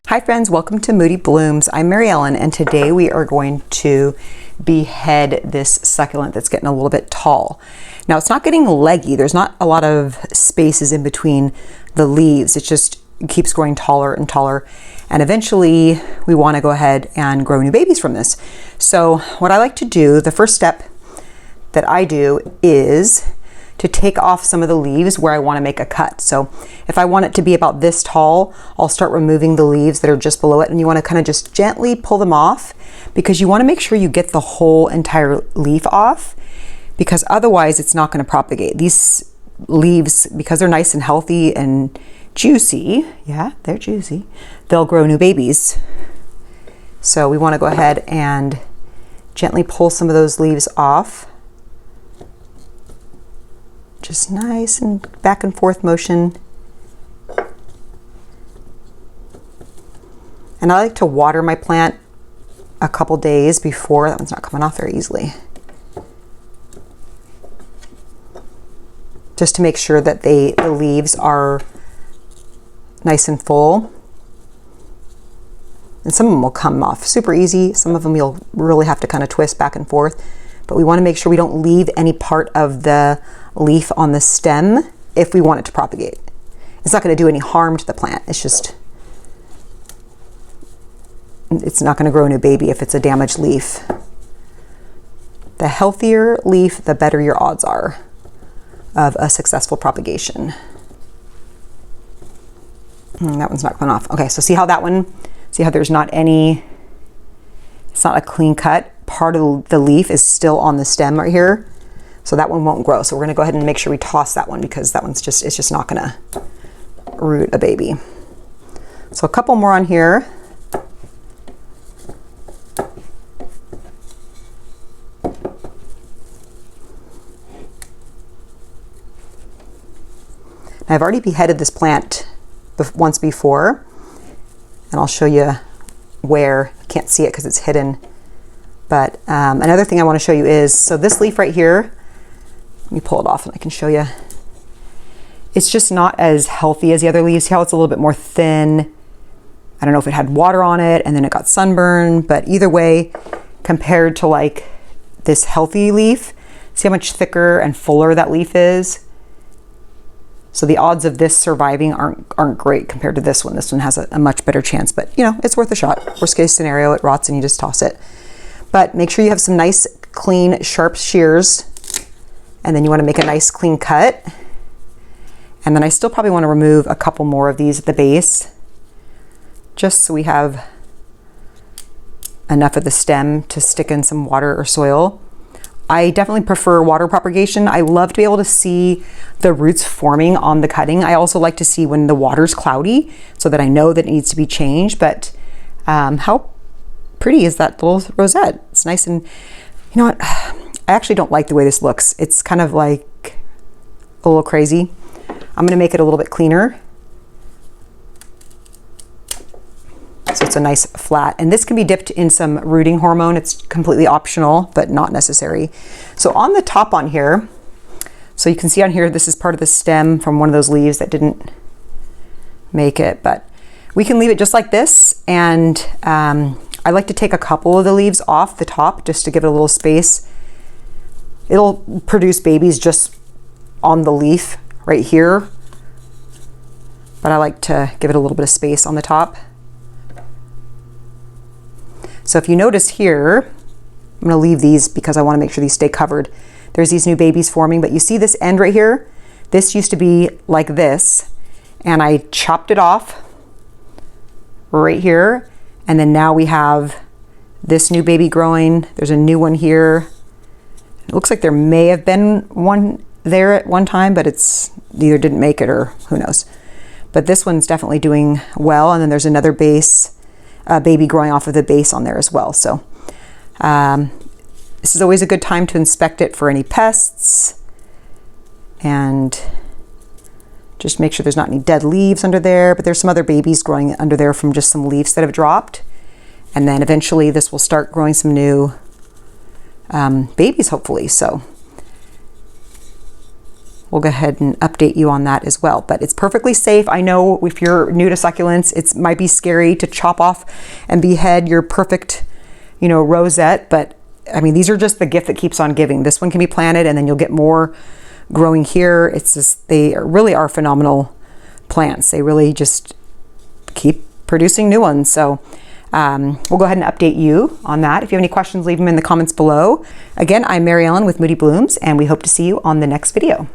Hi friends, welcome to Moody Blooms. I'm Mary Ellen, and today we are going to behead this succulent that's getting a little bit tall. Now it's not getting leggy, there's not a lot of spaces in between the leaves, it just keeps growing taller and taller, and eventually we want to go ahead and grow new babies from this. So what I like to do, the first step that I do is to take off some of the leaves where I want to make a cut. So if I want it to be about this tall, I'll start removing the leaves that are just below it, and you want to kind of just gently pull them off because you want to make sure you get the whole entire leaf off, because otherwise it's not going to propagate. These leaves, because they're nice and healthy and juicy, yeah, they're juicy, they'll grow new babies. So we want to go ahead and gently pull some of those leaves off. Just nice and back and forth motion. And I like to water my plant a couple days before. That one's not coming off very easily. Just to make sure that the leaves are nice and full. And some of them will come off super easy. Some of them you'll really have to kind of twist back and forth. But we want to make sure we don't leave any part of the leaf on the stem if we want it to propagate. It's not going to do any harm to the plant. It's not going to grow a new baby if it's a damaged leaf. The healthier leaf, the better your odds are of a successful propagation. That one's not coming off. Okay, so see how that one, see how there's not any, it's not a clean cut. Part of the leaf is still on the stem right here. So that one won't grow. So we're gonna go ahead and make sure we toss that one because that one's just, it's just not gonna root a baby. So a couple more on here. Now, I've already beheaded this plant once before, and I'll show you where. You can't see it because it's hidden. But another thing I want to show you is, so this leaf right here, let me pull it off and I can show you. It's just not as healthy as the other leaves. See how it's a little bit more thin? I don't know if it had water on it and then it got sunburned, but either way, compared to like this healthy leaf, see how much thicker and fuller that leaf is? So the odds of this surviving aren't great compared to this one. This one has a much better chance, but you know, it's worth a shot. Worst case scenario, it rots and you just toss it. But make sure you have some nice, clean, sharp shears. And then you want to make a nice, clean cut. And then I still probably want to remove a couple more of these at the base, just so we have enough of the stem to stick in some water or soil. I definitely prefer water propagation. I love to be able to see the roots forming on the cutting. I also like to see when the water's cloudy so that I know that it needs to be changed. But how pretty is that little rosette? It's nice, and you know what? I actually don't like the way this looks. It's kind of like a little crazy. I'm gonna make it a little bit cleaner. So it's a nice flat, and this can be dipped in some rooting hormone. It's completely optional, but not necessary. So on the top on here, so you can see on here, this is part of the stem from one of those leaves that didn't make it, but we can leave it just like this. And I like to take a couple of the leaves off the top just to give it a little space. It'll produce babies just on the leaf right here, but I like to give it a little bit of space on the top. So if you notice here, I'm gonna leave these because I wanna make sure these stay covered. There's these new babies forming, but you see this end right here? This used to be like this, and I chopped it off right here. And then now we have this new baby growing. There's a new one here. It looks like there may have been one there at one time, but it's either didn't make it or who knows. But this one's definitely doing well. And then there's another baby growing off of the base on there as well. So this is always a good time to inspect it for any pests and just make sure there's not any dead leaves under there, but there's some other babies growing under there from just some leaves that have dropped. And then eventually this will start growing some new babies, hopefully. So we'll go ahead and update you on that as well. But it's perfectly safe. I know if you're new to succulents, it might be scary to chop off and behead your perfect, you know, rosette, but I mean, these are just the gift that keeps on giving. This one can be planted and then you'll get more growing here. It's just, they really are phenomenal plants. They really just keep producing new ones. So we'll go ahead and update you on that. If you have any questions, leave them in the comments below. Again, I'm Mary Ellen with Moody Blooms, and we hope to see you on the next video.